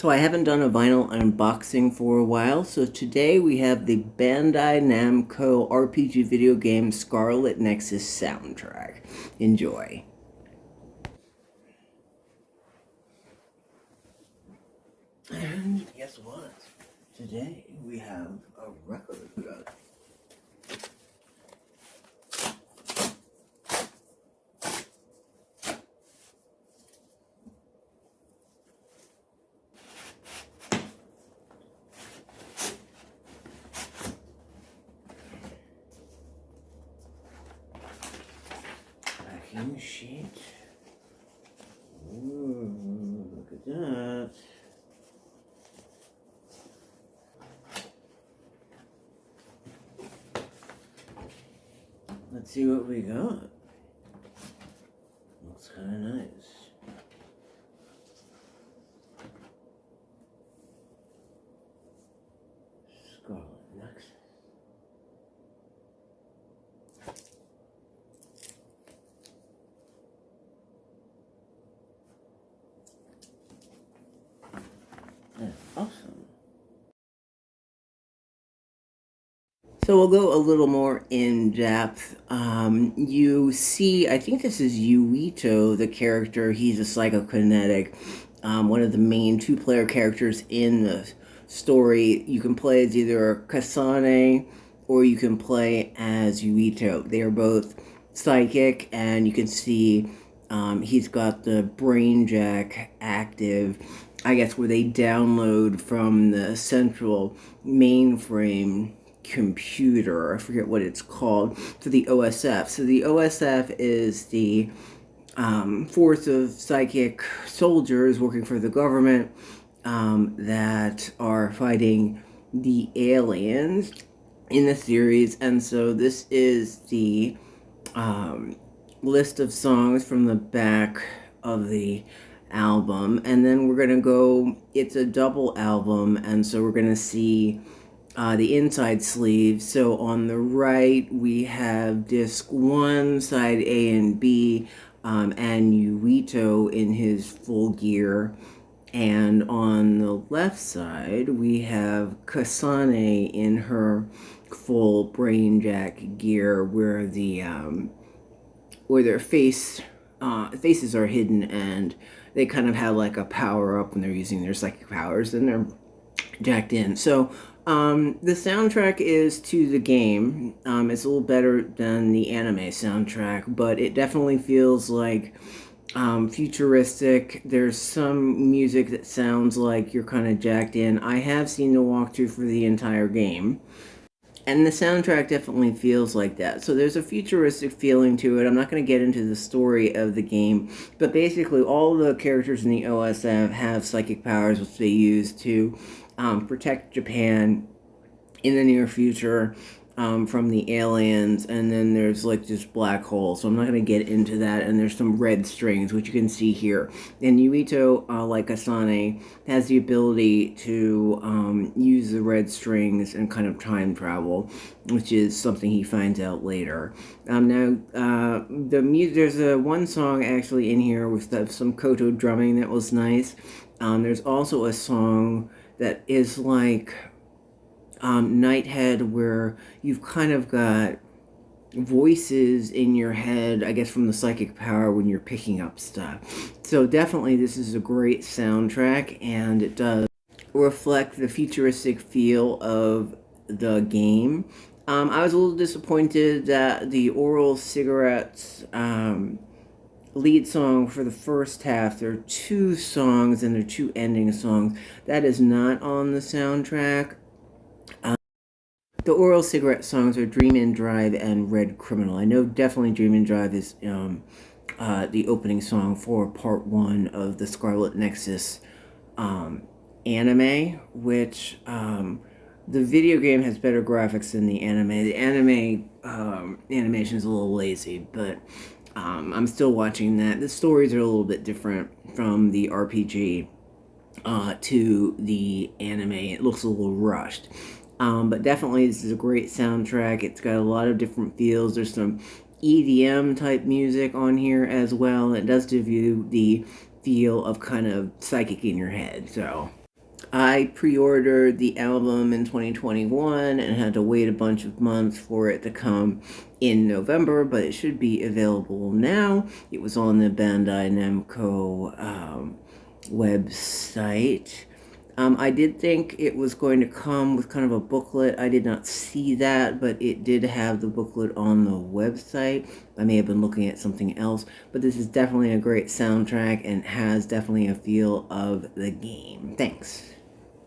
So I haven't done a vinyl unboxing for a while, so today we have the Bandai Namco RPG video game Scarlet Nexus Soundtrack. Enjoy. And guess what? Today we have a record. Packing sheet. Ooh, look at that. Let's see what we got. Looks kind of nice. Scarlet Nexus. That's awesome. So we'll go a little more in depth. You see, I think this is Yuito, the character. He's a psychokinetic, one of the main two-player characters in the story. You can play as either Kasane or you can play as Yuito. They are both psychic, and you can see he's got the brain jack active, I guess, where they download from the central mainframe computer. I forget what it's called, to the OSF. So the OSF is the force of psychic soldiers working for the government that are fighting the aliens in the series. And so this is the list of songs from the back of the album, and then we're gonna go, it's a double album, and so we're gonna see the inside sleeve. So on the right we have disc 1, side A and B, and Yuito in his full gear, and on the left side we have Kasane in her full brain jack gear, where the where their faces are hidden, and they kind of have like a power up when they're using their psychic powers, and they're jacked in. So the soundtrack is to the game. It's a little better than the anime soundtrack, but it definitely feels like futuristic. There's some music that sounds like you're kind of jacked in. I have seen the walkthrough for the entire game, and the soundtrack definitely feels like that. So there's a futuristic feeling to it. I'm not going to get into the story of the game, but basically all the characters in the OSF have psychic powers, which they use to protect Japan in the near future from the aliens. And then there's like this black hole, so I'm not going to get into that. And there's some red strings, which you can see here. And Yuito, like Kasane, has the ability to use the red strings and kind of time travel, which is something he finds out later. Now, there's one song actually in here with some koto drumming that was nice. There's also a song that is like Nighthead, where you've kind of got voices in your head, I guess, from the psychic power when you're picking up stuff. So definitely this is a great soundtrack, and it does reflect the futuristic feel of the game. I was a little disappointed that the Oral Cigarettes lead song for the first half, there are 2 songs and there are 2 ending songs, that is not on the soundtrack. The Oral Cigarette songs are Dream and Drive and Red Criminal. I know definitely Dream and Drive is the opening song for part 1 of the Scarlet Nexus anime, which the video game has better graphics than the anime. The anime animation is a little lazy, but I'm still watching that. The stories are a little bit different from the RPG to the anime. It looks a little rushed. But definitely this is a great soundtrack. It's got a lot of different feels. There's some EDM type music on here as well. It does give you the feel of kind of psychic in your head. So I pre-ordered the album in 2021 and had to wait a bunch of months for it to come in November, but it should be available now. It was on the Bandai Namco website. I did think it was going to come with kind of a booklet. I did not see that, but it did have the booklet on the website. I may have been looking at something else, but this is definitely a great soundtrack and has definitely a feel of the game. Thanks.